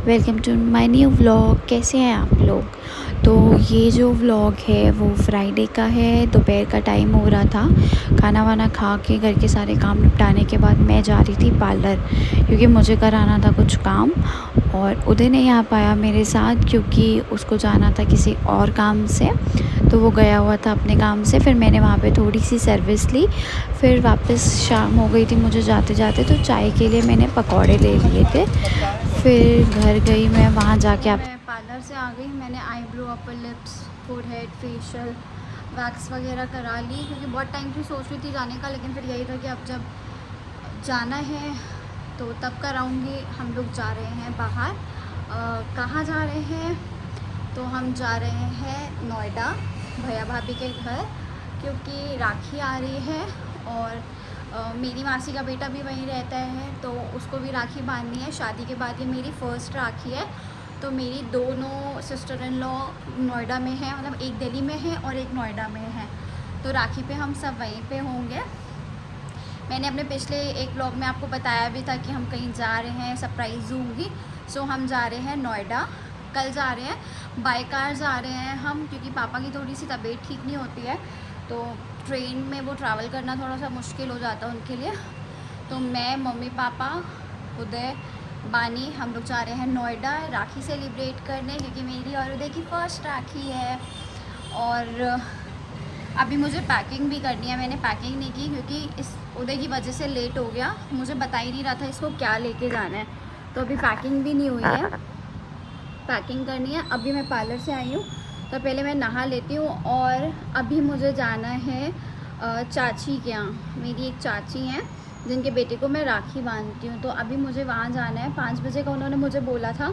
Welcome to my new vlog. कैसे हैं आप लोग? तो ये जो व्लॉग है वो फ्राइडे का है। दोपहर का टाइम हो रहा था, खाना वाना खा के घर के सारे काम निपटाने के बाद मैं जा रही थी पार्लर, क्योंकि मुझे कराना था कुछ काम। और उदय नहीं आ पाया मेरे साथ क्योंकि उसको जाना था किसी और काम से, तो वो गया हुआ था अपने काम से। फिर मैंने वहाँ पे थोड़ी सी सर्विस ली, फिर वापस शाम हो गई थी मुझे जाते जाते, तो चाय के लिए मैंने पकौड़े ले लिए थे। फिर घर गई मैं, वहाँ जाके मैं पार्लर से आ गई। मैंने eyebrow, upper lips, forehead, facial, wax वगैरह करा ली, क्योंकि बहुत टाइम से सोच रही थी जाने का, लेकिन फिर यही था कि अब जब जाना है तो तब कराऊंगी। हम लोग जा रहे हैं बाहर। कहाँ जा रहे हैं? तो हम जा रहे हैं नोएडा, भैया भाभी के घर, क्योंकि राखी आ रही है। और मेरी मासी का बेटा भी वहीं रहता है, तो उसको भी राखी बांधनी है। शादी के बाद ये मेरी फ़र्स्ट राखी है। तो मेरी दोनों सिस्टर इन लॉ नोएडा में है, मतलब एक दिल्ली में है और एक नोएडा में है। तो राखी पे हम सब वहीं पे होंगे। मैंने अपने पिछले एक ब्लॉग में आपको बताया भी था कि हम कहीं जा रहे हैं, सरप्राइज़ दूँगी। सो हम जा रहे हैं नोएडा, कल जा रहे हैं। बाय कार जा रहे हैं हम, क्योंकि पापा की थोड़ी सी तबीयत ठीक नहीं होती है, तो ट्रेन में वो ट्रैवल करना थोड़ा सा मुश्किल हो जाता है उनके लिए। तो मैं, मम्मी, पापा, उदय, बानी, हम लोग जा रहे हैं नोएडा राखी सेलिब्रेट करने, क्योंकि मेरी और उदय की फ़र्स्ट राखी है। और अभी मुझे पैकिंग भी करनी है। मैंने पैकिंग नहीं की क्योंकि इस उदय की वजह से लेट हो गया, मुझे बता ही नहीं रहा था इसको क्या लेके जाना है। तो अभी पैकिंग भी नहीं हुई है, पैकिंग करनी है। अभी मैं पार्लर से आई हूँ, तो पहले मैं नहा लेती हूँ। और अभी मुझे जाना है चाची के यहाँ। मेरी एक चाची हैं जिनके बेटे को मैं राखी बांधती हूँ, तो अभी मुझे वहाँ जाना है। 5 बजे का उन्होंने मुझे बोला था,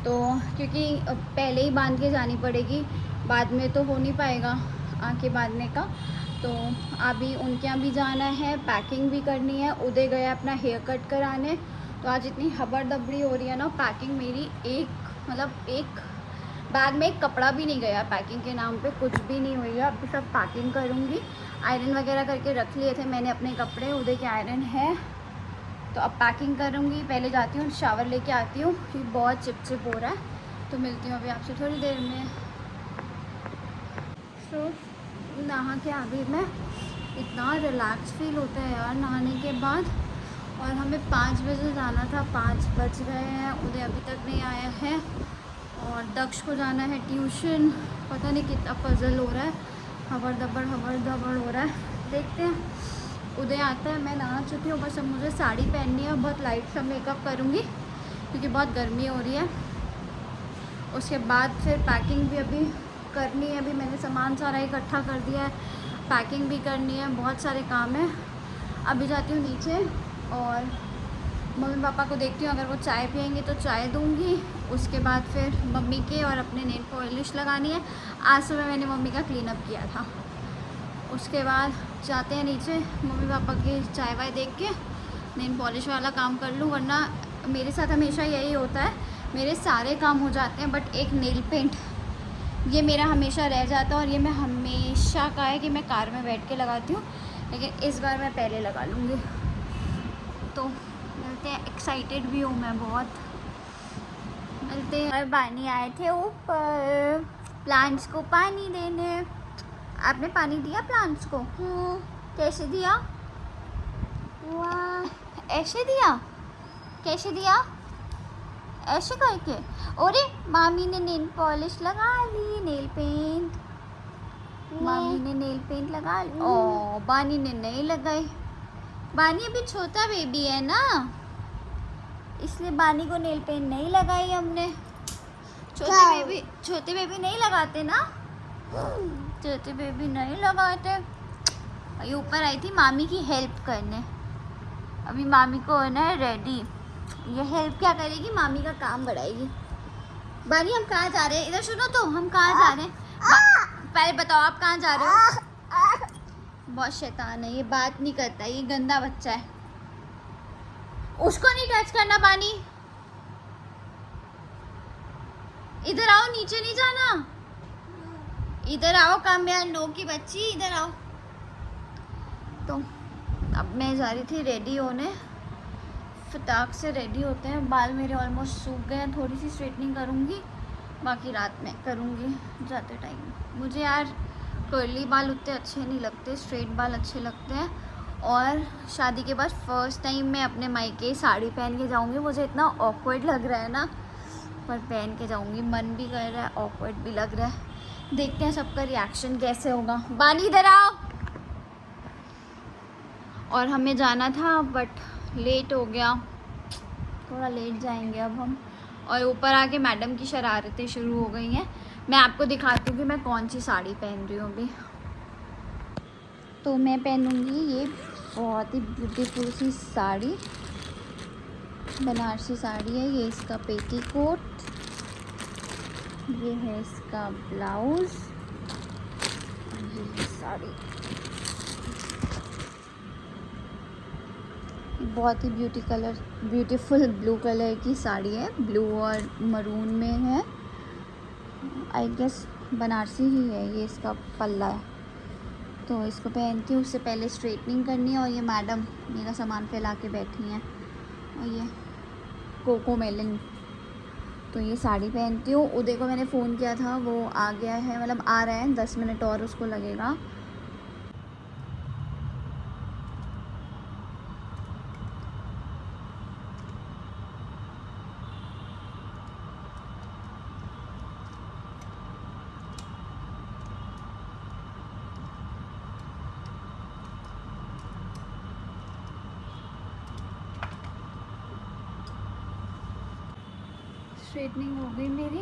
तो क्योंकि पहले ही बांध के जानी पड़ेगी, बाद में तो हो नहीं पाएगा आके बांधने का। तो अभी उनके यहाँ भी जाना है, पैकिंग भी करनी है। उदय गया अपना हेयर कट कराने। तो आज इतनी हबड़ दबड़ी हो रही है ना, पैकिंग मेरी एक बैग में एक कपड़ा भी नहीं गया, पैकिंग के नाम पे कुछ भी नहीं हुई है। अभी सब पैकिंग करूँगी। आयरन वगैरह करके रख लिए थे मैंने अपने कपड़े, उदय के आयरन है। तो अब पैकिंग करूँगी। पहले जाती हूँ, शावर लेके आती हूँ, क्योंकि बहुत चिपचिप हो रहा है। तो मिलती हूँ अभी आपसे थोड़ी देर में। तो नहा के आ गई मैं। इतना रिलैक्स फील होता है यार नहाने के बाद। और हमें 5 बजे जाना था, 5 बज गए हैं, उदय अभी तक नहीं आया है। और दक्ष को जाना है ट्यूशन। पता नहीं कितना पजल हो रहा है, हबड़ दबड़ हो रहा है। देखते हैं उदय आता है। मैं नहा चुकी हूँ, बस अब मुझे साड़ी पहननी है। बहुत लाइट सा मेकअप करूँगी क्योंकि बहुत गर्मी हो रही है। उसके बाद फिर पैकिंग भी अभी करनी है। अभी मैंने सामान सारा इकट्ठा कर दिया है, पैकिंग भी करनी है, बहुत सारे काम हैं। अभी जाती हूँ नीचे और मम्मी पापा को देखती हूँ, अगर वो चाय पियेंगे तो चाय दूँगी। उसके बाद फिर मम्मी के और अपने नेल पॉलिश लगानी है। आज सुबह मैंने मम्मी का क्लीन अप किया था। उसके बाद जाते हैं नीचे, मम्मी पापा की चाय वाय देख के नेल पॉलिश वाला काम कर लूँ, वरना मेरे साथ हमेशा यही होता है, मेरे सारे काम हो जाते हैं बट एक नेल पेंट ये मेरा हमेशा रह जाता है। और ये मैं हमेशा का है कि मैं कार में बैठ के लगाती हूँ, लेकिन इस बार मैं पहले लगा लूँगी। तो मिलते हैं, एक्साइटेड भी हूँ मैं बहुत। मिलते हैं। और बानी आए थे ऊपर प्लांट्स को पानी देने। आपने पानी दिया प्लांट्स को? कैसे दिया? वाह, ऐसे दिया? कैसे दिया? ऐसे करके। अरे मामी ने नेल पॉलिश लगा ली, नेल पेंट। मामी ने नेल पेंट लगा ली। ओ, बानी ने नहीं लगाई। बानी अभी छोटा बेबी है ना, इसलिए बानी को नेल पेंट नहीं लगाई हमने। छोटे बेबी नहीं लगाते ना, छोटे बेबी नहीं लगाते। ये ऊपर आई थी मामी की हेल्प करने। अभी मामी को है ना रेडी, ये हेल्प क्या करेगी, मामी का काम बढ़ाएगी। बानी हम कहाँ जा रहे हैं? इधर सुनो तो, हम कहाँ जा रहे हैं? पहले बताओ आप कहाँ जा रहे हो? बहुत शैतान है, ये बात नहीं करता, ये गंदा बच्चा है। उसको नहीं टच करना बानी। इधर आओ, नीचे नहीं जाना। इधर आओ कामयान नो की बच्ची, इधर आओ। तो अब मैं जा रही थी रेडी होने, फटाक से रेडी होते हैं। बाल मेरे ऑलमोस्ट सूख गए हैं, थोड़ी सी स्ट्रेटनिंग करूँगी, बाकी रात में करूँगी जाते टाइम। मुझे यार कर्ली बाल उतने अच्छे नहीं लगते, स्ट्रेट बाल अच्छे लगते हैं। और शादी के बाद फ़र्स्ट टाइम मैं अपने मायके साड़ी पहन के जाऊँगी। मुझे इतना ऑकवर्ड लग रहा है ना, पर पहन के जाऊँगी। मन भी कर रहा है, ऑकवर्ड भी लग रहा है। देखते हैं सबका रिएक्शन कैसे होगा। बानी इधर आओ। और हमें जाना था बट लेट हो गया, थोड़ा लेट जाएंगे अब हम। और ऊपर आके मैडम की शरारतें शुरू हो गई हैं। मैं आपको दिखाती हूँ कि मैं कौन सी साड़ी पहन रही हूँ अभी। तो मैं पहनूँगी ये बहुत ही ब्यूटीफुल सी साड़ी, बनारसी साड़ी है। ये इसका पेटीकोट, ये है इसका ब्लाउज़, ये है साड़ी। बहुत ही ब्यूटीफुल ब्लू कलर की साड़ी है, ब्लू और मरून में है। आई गेस बनारसी ही है। ये इसका पल्ला है, तो इसको पहनती हूँ। उससे पहले स्ट्रेटनिंग करनी है। और ये मैडम मेरा सामान फैला के बैठी हैं, और ये कोको मेलन। तो ये साड़ी पहनती हूँ। उदय को मैंने फ़ोन किया था, वो आ गया है, मतलब आ रहा है, 10 मिनट और उसको लगेगा। स्ट्रेटनिंग हो गई मेरी।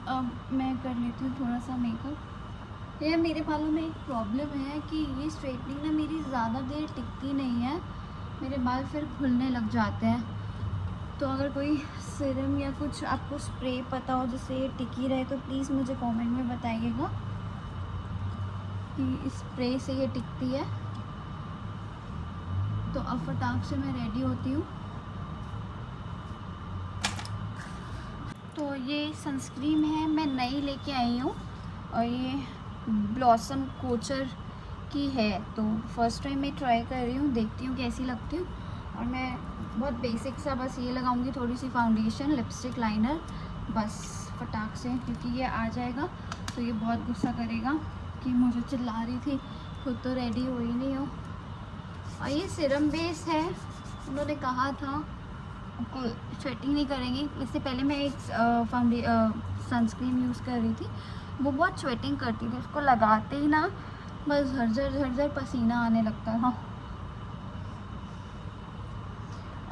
अब मैं कर लेती हूँ थोड़ा सा मेकअप। यार मेरे बालों में एक प्रॉब्लम है कि ये स्ट्रेटनिंग ना मेरी ज़्यादा देर टिकती नहीं है, मेरे बाल फिर खुलने लग जाते हैं। तो अगर कोई सीरम या कुछ आपको स्प्रे पता हो जिससे ये टिकी रहे तो प्लीज़ मुझे कमेंट में बताइएगा कि इस स्प्रे से ये टिकती है। तो अब फटाक से मैं रेडी होती हूँ। तो ये सनस्क्रीन है, मैं नई लेके आई हूँ, और ये ब्लॉसम कोचर की है। तो फर्स्ट टाइम मैं ट्राई कर रही हूँ, देखती हूँ कैसी लगती हूँ। और मैं बहुत बेसिक सा बस ये लगाऊंगी, थोड़ी सी फाउंडेशन, लिपस्टिक, लाइनर, बस फटाक से, क्योंकि ये आ जाएगा तो ये बहुत गुस्सा करेगा कि मुझे चिल्ला रही थी, खुद तो रेडी हो ही नहीं हो। और ये सीरम बेस है, उन्होंने कहा था कोई स्वेटिंग नहीं करेंगी। इससे पहले मैं एक सनस्क्रीन यूज़ कर रही थी, वो बहुत स्वेटिंग करती थी, उसको लगाते ही ना बस झरझर पसीना आने लगता था।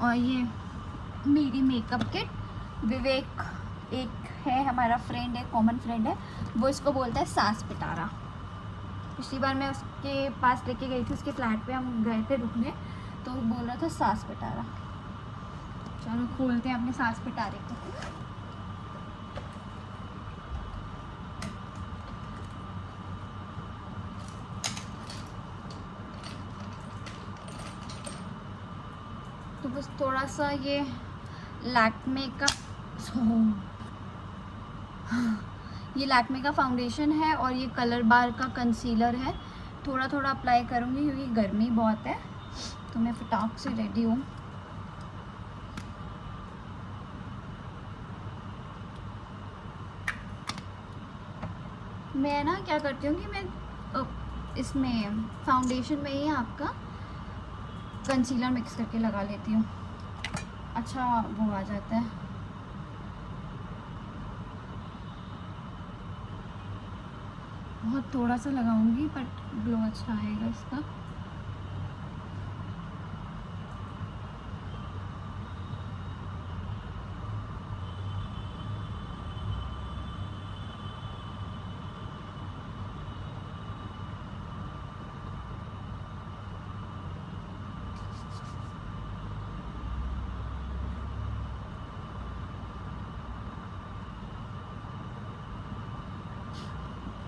और ये मेरी मेकअप किट, विवेक एक है हमारा फ्रेंड है, कॉमन फ्रेंड है, वो इसको बोलता है सास पिटारा। पिछली बार मैं उसके पास लेके गई थी, उसके फ्लैट पे हम गए थे रुकने, तो वो बोल रहा था सास पिटारा। चलो खोलते हैं अपने सास पिटारे को। तो बस थोड़ा सा ये लैक्मे का ये लैक्मे का फाउंडेशन है, और ये कलर बार का कंसीलर है। थोड़ा थोड़ा अप्लाई करूँगी क्योंकि गर्मी बहुत है। तो मैं फटाक से रेडी हूँ। मैं ना क्या करती हूँ कि मैं इसमें फाउंडेशन में ही आपका कंसीलर मिक्स करके लगा लेती हूँ, अच्छा वो आ जाता है। बहुत थोड़ा सा लगाऊंगी बट ग्लो अच्छा आएगा इसका।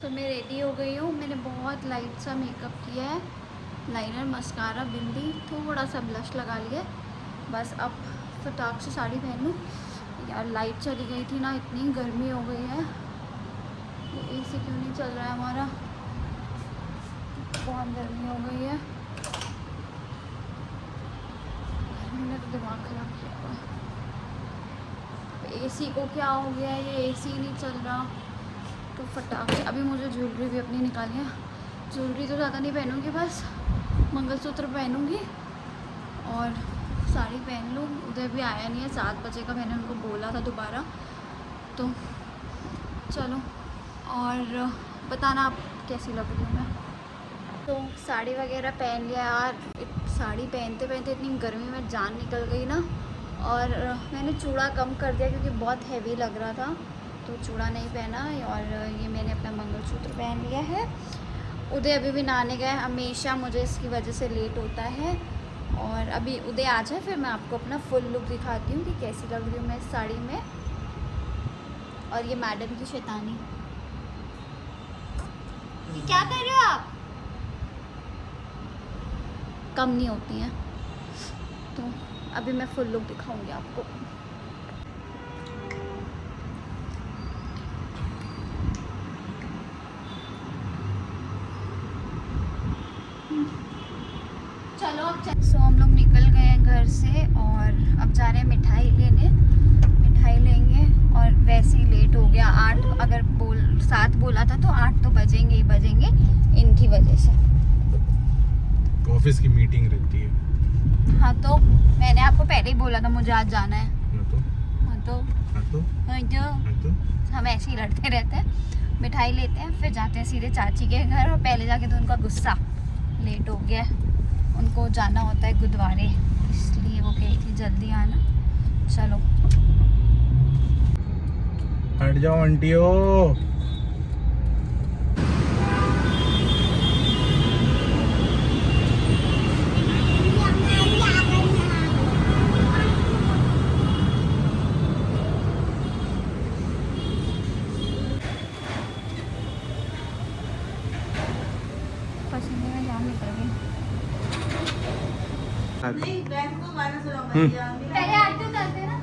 तो मैं रेडी हो गई हूँ। मैंने बहुत लाइट सा मेकअप किया है, लाइनर, मस्कारा, बिंदी, थोड़ा सा ब्लश लगा लिया। बस अब फटाक से साड़ी पहन लूँ। यार लाइट चली गई थी ना, इतनी गर्मी हो गई है। ये एसी क्यों नहीं चल रहा है हमारा, बहुत गर्मी हो गई है। इन्होंने तो दिमाग ख़राब किया हुआ। एसी को क्या हो गया, ये एसी नहीं चल रहा। तो फटाके अभी मुझे ज्वेलरी भी अपनी निकाली है। ज्वेलरी तो ज़्यादा नहीं पहनूँगी, बस मंगलसूत्र पहनूँगी और साड़ी पहन लूँ। उधर भी आया नहीं है, 7 बजे का मैंने उनको बोला था दोबारा। तो चलो, और बताना आप कैसी लग रही हूँ मैं। तो साड़ी वगैरह पहन लिया यार। साड़ी पहनते पहनते इतनी गर्मी में जान निकल गई ना। और मैंने चूड़ा कम कर दिया क्योंकि बहुत हैवी लग रहा था, तो चूड़ा नहीं पहना। और ये मैंने अपना मंगलसूत्र पहन लिया है। उदय अभी भी नहाने गए। हमेशा मुझे इसकी वजह से लेट होता है। और अभी उदय आ जाए फिर मैं आपको अपना फुल लुक दिखाती हूँ कि कैसी लग रही हूँ मैं इस साड़ी में। और ये मैडम की शैतानी, क्या कर रहे हो आप? कम नहीं होती हैं। तो अभी मैं फुल लुक दिखाऊंगी आपको। चलो अब सो हम लोग निकल गए हैं घर से और अब जा रहे हैं मिठाई लेने। मिठाई लेंगे और वैसे ही लेट हो गया। 8 अगर 7 बोला था तो 8 तो बजेंगे ही बजेंगे इनकी वजह से। ऑफिस की मीटिंग रहती है। हाँ तो मैंने आपको पहले ही बोला था मुझे आज जाना है। तो हम ऐसे ही लड़ते रहते हैं। मिठाई लेते हैं फिर जाते हैं सीधे चाची के घर। और पहले जाके तो उनका गुस्सा, लेट हो गया, उनको जाना होता है गुरुद्वारे, इसलिए वो कही थी जल्दी आना। चलो हट जाओ आंटियों। पसीने में जान निकल गई। नहीं बैंक को गाना सुनाओ। पहले आरती उतारते हैं ना।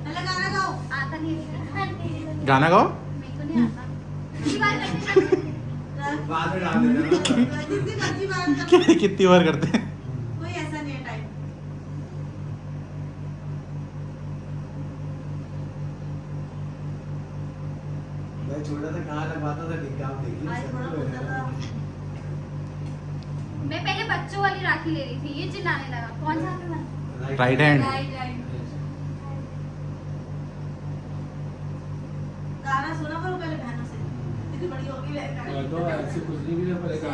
पहले गाना गाओ। आता नहीं है। गाना गाओ। मेरे को नहीं आता। इसी बार करते हैं। बाद में डाल देना। जितनी मर्जी बात कर। कितनी बार करते हैं? कोई ऐसा नहीं है टाइम। मैं छोटा था कहाँ लगवाता था टिक्का, आप देखिए आज बड़ा होता था। मैं पहले बच्चों वाली राखी ले रही थी, ये चिल्लाने लगा। कौन सा हाथ में? Right hand. गाना सुना करो पहले बहनों से। इतनी बड़ी होगी बहन। तो ऐसे कुछ नहीं भी ना पड़ेगा।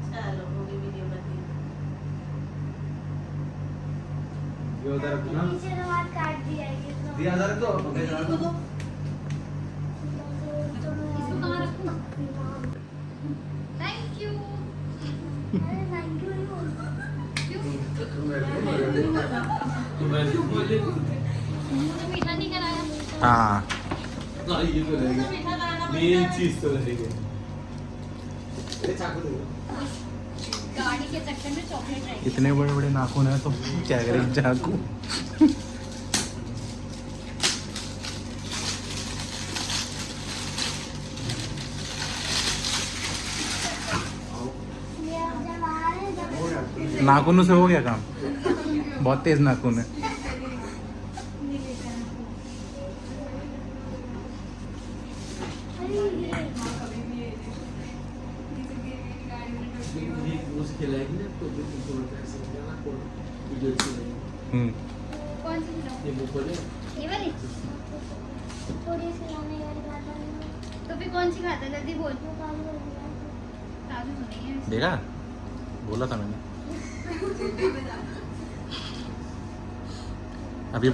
चलो होगी वीडियो बनी। ये उधर ना दिया उधर तो इसको दो। इसको कहाँ रखूँ? Thank you. मुझे मीठा नहीं कराया। हाँ ये तो रहेगा, मीठा गाना मेन चीज तो रहेगी। चाकू दे। गाड़ी के चक्कर में चॉकलेट रह गई। इतने बड़े बड़े नाखून है तो क्या करें चाकू। नाखूनों से हो गया काम। बहुत तेज नाखून है। खिलाएगी ना तो ऐसे ना वीडियो कौन सी खिलाऊं? ये मुंह खोले। ये वाली? तो फिर कौन सी खाता है? जल्दी बोल। काजू तो नहीं है इसमें। देखा, बोला था मैंने। अब ये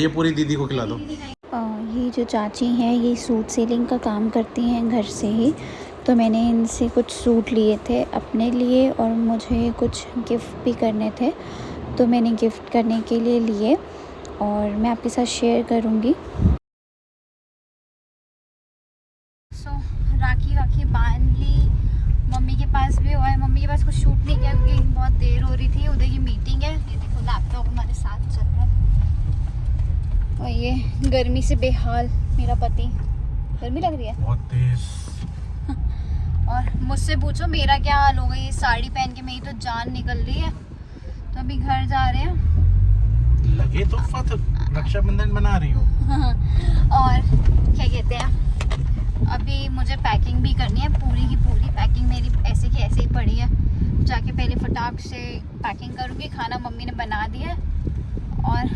पूरी दीदी को खिला दो। ये जो चाची हैं ये सूट सेलिंग का काम करती हैं घर से ही। तो मैंने इनसे कुछ सूट लिए थे अपने लिए और मुझे कुछ गिफ्ट भी करने थे, तो मैंने गिफ्ट करने के लिए लिए और मैं आपके साथ शेयर करूँगी। राखी वाखी बांध ली, मम्मी के पास भी हुआ है। मम्मी के पास कुछ शूट नहीं किया क्योंकि बहुत देर हो रही थी। उधर की मीटिंग है, ये देखो लैपटॉप हमारे साथ चल रहा है। और ये गर्मी से बेहाल मेरा पति। गर्मी लग रही है बहुत तेज। और मुझसे पूछो मेरा क्या हाल हो गई, ये साड़ी पहन के मेरी तो जान निकल रही है। तो अभी घर जा रहे हैं। लगे तो रक्षाबंधन बना रही हो। और क्या कहते हैं, अभी मुझे पैकिंग भी करनी है, पूरी की पूरी पैकिंग मेरी ऐसे की ऐसे ही पड़ी है। जाके पहले फटाक से पैकिंग करूँगी, खाना मम्मी ने बना दिया है और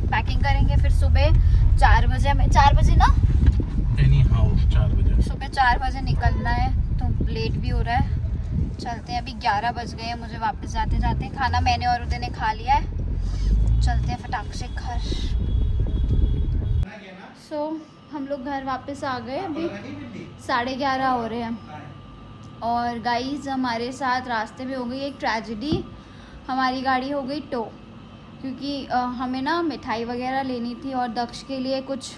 पैकिंग करेंगे। फिर सुबह 4 बजे हमें 4 बजे ना 4 बजे सुबह 4 बजे निकलना है, तो लेट भी हो रहा है। चलते हैं, अभी 11 बज गए हैं मुझे वापस जाते जाते। खाना मैंने और उदय ने खा लिया है, चलते हैं फटाक से घर। हम लोग घर वापस आ गए, अभी 11:30 हो रहे हैं। और गाइस हमारे साथ रास्ते में हो गई एक ट्रेजेडी, हमारी गाड़ी हो गई टो। क्योंकि हमें ना मिठाई वगैरह लेनी थी और दक्ष के लिए कुछ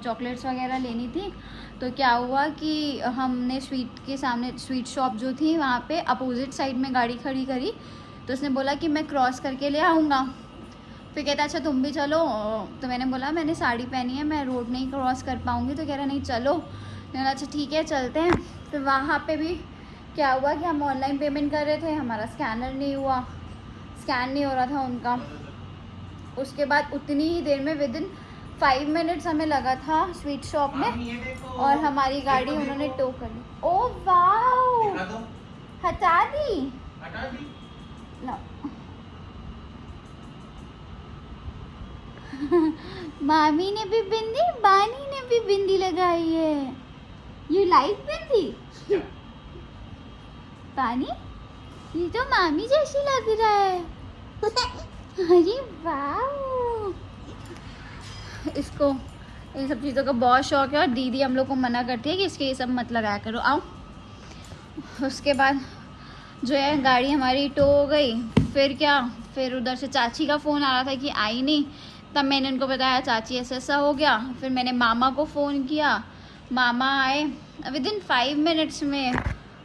चॉकलेट्स वगैरह लेनी थी। तो क्या हुआ कि हमने स्वीट के सामने स्वीट शॉप जो थी वहाँ पे अपोजिट साइड में गाड़ी खड़ी करी। तो उसने बोला कि मैं क्रॉस करके ले आऊँगा। फिर कहता अच्छा तुम भी चलो। तो मैंने बोला मैंने साड़ी पहनी है, मैं रोड नहीं क्रॉस कर पाऊँगी। तो कह रहा नहीं चलो। मैंने बोला अच्छा ठीक है चलते हैं। फिर वहाँ पे भी क्या हुआ कि हम ऑनलाइन पेमेंट कर रहे थे, हमारा स्कैनर नहीं हुआ, स्कैन नहीं हो रहा था उनका। उसके बाद उतनी ही देर में विदिन 5 मिनट्स हमें लगा था स्वीट शॉप में, और हमारी गाड़ी उन्होंने टो कर ली। ओ वाओ, हटा दी ना। मामी ने भी बिंदी, बानी ने भी बिंदी लगाई है। यू लाइक बिंदी? पानी ये तो मामी जैसी लग रहा है। अरे वाह, इसको इन सब चीज़ों का बहुत शौक है। और दीदी हम लोग को मना करती है कि इसके ये सब मत लगाया करो। आओ। उसके बाद जो है गाड़ी हमारी टो हो गई। फिर क्या, फिर उधर से चाची का फ़ोन आ रहा था कि आई नहीं। तब मैंने उनको बताया चाची ऐसा ऐसा हो गया। फिर मैंने मामा को फ़ोन किया, मामा आए। विदिन 5 मिनट्स में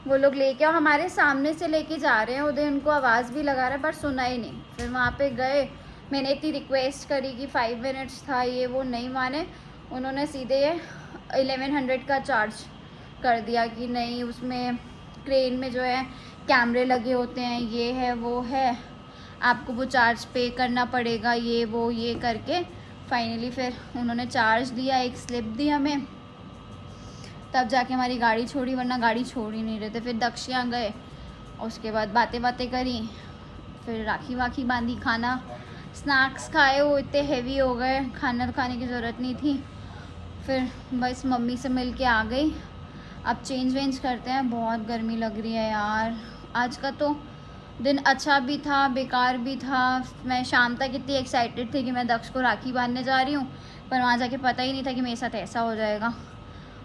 वो लोग लेके, और हमारे सामने से लेके जा रहे हैं। उधर उनको आवाज़ भी लगा रहा है पर सुना ही नहीं। फिर वहाँ पे गए, मैंने इतनी रिक्वेस्ट करी कि 5 मिनट्स था, ये वो नहीं माने। उन्होंने सीधे 1100 का चार्ज कर दिया कि नहीं, उसमें क्रेन में जो है कैमरे लगे होते हैं, ये है वो है, आपको वो चार्ज पे करना पड़ेगा, ये वो ये करके। फाइनली फिर उन्होंने चार्ज दिया, एक स्लिप दी हमें, तब जाके हमारी गाड़ी छोड़ी, वरना गाड़ी छोड़ ही नहीं रहे थे। फिर दक्षिया गए, उसके बाद बातें बातें करी, फिर राखी वाखी बांधी, खाना स्नैक्स खाए। वो इतने हेवी हो गए, खाना तो खाने की ज़रूरत नहीं थी। फिर बस मम्मी से मिल के आ गई। अब चेंज वेंज करते हैं, बहुत गर्मी लग रही है यार। आज का तो दिन अच्छा भी था, बेकार भी था। मैं शाम तक इतनी एक्साइटेड थी कि मैं दक्ष को राखी बांधने जा रही हूँ, पर वहाँ जाके पता ही नहीं था कि मेरे साथ ऐसा हो जाएगा।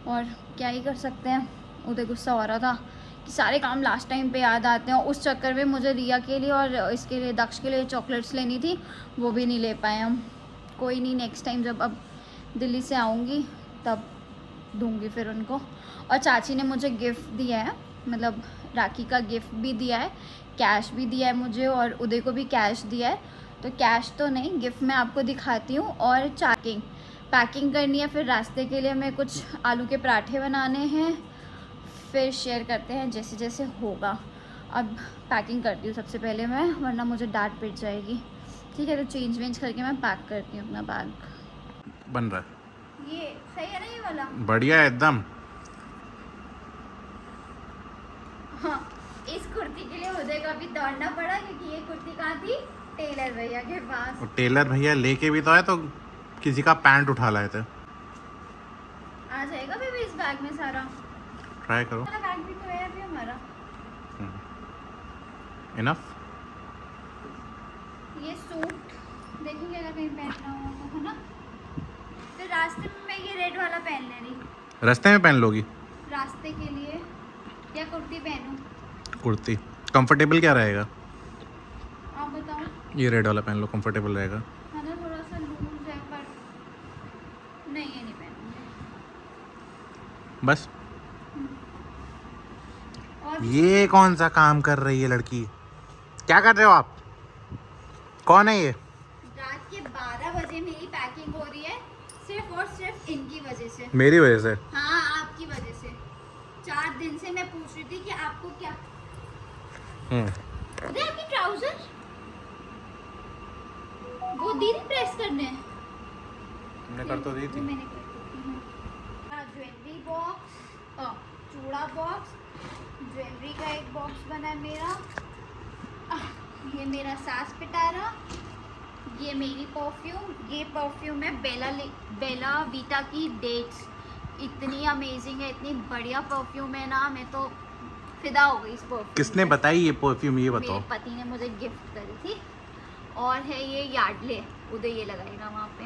और क्या ही कर सकते हैं। उधर गुस्सा हो रहा था कि सारे काम लास्ट टाइम पे याद आते हैं। उस चक्कर में मुझे रिया के लिए और इसके लिए दक्ष के लिए चॉकलेट्स लेनी थी, वो भी नहीं ले पाए हम। कोई नहीं, नेक्स्ट टाइम जब अब दिल्ली से आऊँगी तब दूँगी फिर उनको। और चाची ने मुझे गिफ्ट दिया है, मतलब राखी का गिफ्ट भी दिया है, कैश भी दिया है मुझे, और उदय को भी कैश दिया है। तो कैश तो नहीं, गिफ्ट मैं आपको दिखाती हूँ। और पैकिंग करनी है। फिर रास्ते के लिए हमें कुछ आलू के पराठे बनाने हैं, फिर शेयर करते हैं जैसे जैसे होगा। अब पैकिंग करती हूँ सबसे पहले मैं, वरना मुझे डांट पिट जाएगी। ठीक है, तो चेंज वेंज करके मैं पैक करती हूँ अपना बैग। बन रहा है, ये सही है ना ये वाला? बढ़िया है एकदम। हाँ, इस कुर्ती के लिए उदय को अभी दौड़ना पड़ा, क्योंकि ये कुर्ती कहाँ थी? टेलर भैया के पास। और टेलर भैया लेके भी तो आए, तो किसी का पैंट उठा लाए थे। आ जाएगा बेबी इस बैग में सारा। ट्राई करो। वाला बैग भी तो है अभी हमारा। इनफ। ये सूट देखूंगी अगर कहीं पहनना हो तो, है ना? फिर रास्ते में मैं ये रेड वाला पहन ले रही। रास्ते में पहन लोगी? रास्ते के लिए, या कुर्ती पहनूं? कुर्ती। कंफर्टेबल क्या रहेगा? आप बताओ। ये रेड वाला पहन लो, कंफर्टेबल रहेगा। है ना, थोड़ा सा लूज है, पर नहीं ये नहीं पहनूंगी। बस। और ये कौन सा काम कर रही है लड़की? क्या कर रहे हो आप? कौन है ये? रात के 12 बजे मेरी पैकिंग हो रही है, सिर्फ और सिर्फ इनकी वजह से। मेरी वजह से? हाँ, आपकी वजह से। 4 दिन से मैं पूछ रही थी कि आपको क्या अरे आपके ट्राउजर वो दीदी प्रेस करने हैं। तुमने कर तो दी थी। मैंने कर दी थी। ज्वेलरी बॉक्स, चूड़ा बॉक्स, ज्वेलरी का एक बॉक्स बना है मेरा। ये मेरा सास पिटारा, ये मेरी परफ्यूम, ये परफ्यूम है बेला वीटा की डेट्स। इतनी अमेजिंग है, इतनी बढ़िया परफ्यूम है ना, मैं तो फिदा हो गई इस परफ्यूम। किसने बताई ये परफ्यूम, ये बताओ? मेरे पति ने मुझे गिफ्ट करी थी। और है ये यार्डले, उधर ये लगाएगा वहाँ पे।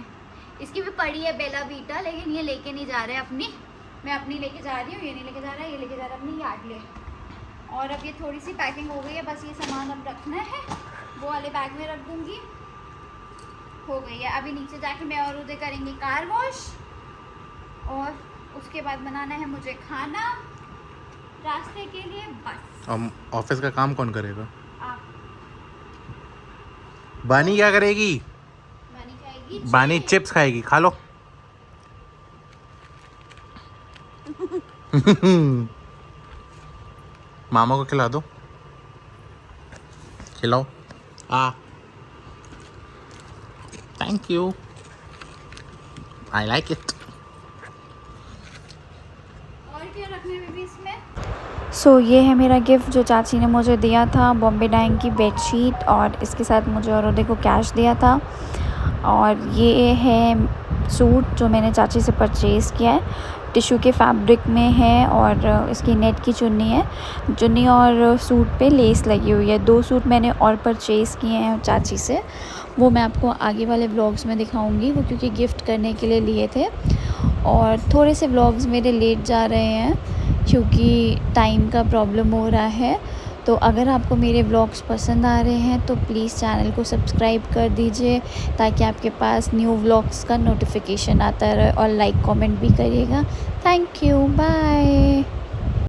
इसकी भी पड़ी है बेला वीटा, लेकिन ये लेके नहीं जा रहे अपनी, मैं अपनी लेके जा रही हूँ, ये नहीं लेके जा रहा है, ये लेके जा रहा है अपनी यार्डले। और अब ये थोड़ी सी पैकिंग हो गई है, बस ये सामान अब रखना है, वो वाले बैग में रख दूँगी, हो गई है। अभी नीचे जाके मैं और उधर करेंगे कार वॉश, और उसके बाद बनाना है मुझे खाना रास्ते के लिए, बस। ऑफिस का काम कौन करेगा? आप बानी क्या करेगी? बनी जाएगी बानी चिप्स खाएगी, खा लो। मामा को खिला दो, खिलाओ। Thank you, I like it. और क्या रखने में भी इसमें? सो ये है मेरा गिफ्ट जो चाची ने मुझे दिया था, बॉम्बे डाइंग की बेडशीट, और इसके साथ मुझे और उदय को कैश दिया था। और ये है सूट जो मैंने चाची से परचेज़ किया है, टिश्यू के फैब्रिक में है, और इसकी नेट की चुन्नी है। चुन्नी और सूट पे लेस लगी हुई है। 2 सूट मैंने और परचेज़ किए हैं चाची से, वो मैं आपको आगे वाले व्लॉग्स में दिखाऊंगी, वो क्योंकि गिफ्ट करने के लिए लिए थे। और थोड़े से व्लॉग्स मेरे लेट जा रहे हैं क्योंकि टाइम का प्रॉब्लम हो रहा है। तो अगर आपको मेरे व्लॉग्स पसंद आ रहे हैं तो प्लीज़ चैनल को सब्सक्राइब कर दीजिए, ताकि आपके पास न्यू व्लॉग्स का नोटिफिकेशन आता रहे, और लाइक कमेंट भी करिएगा। Thank you, bye.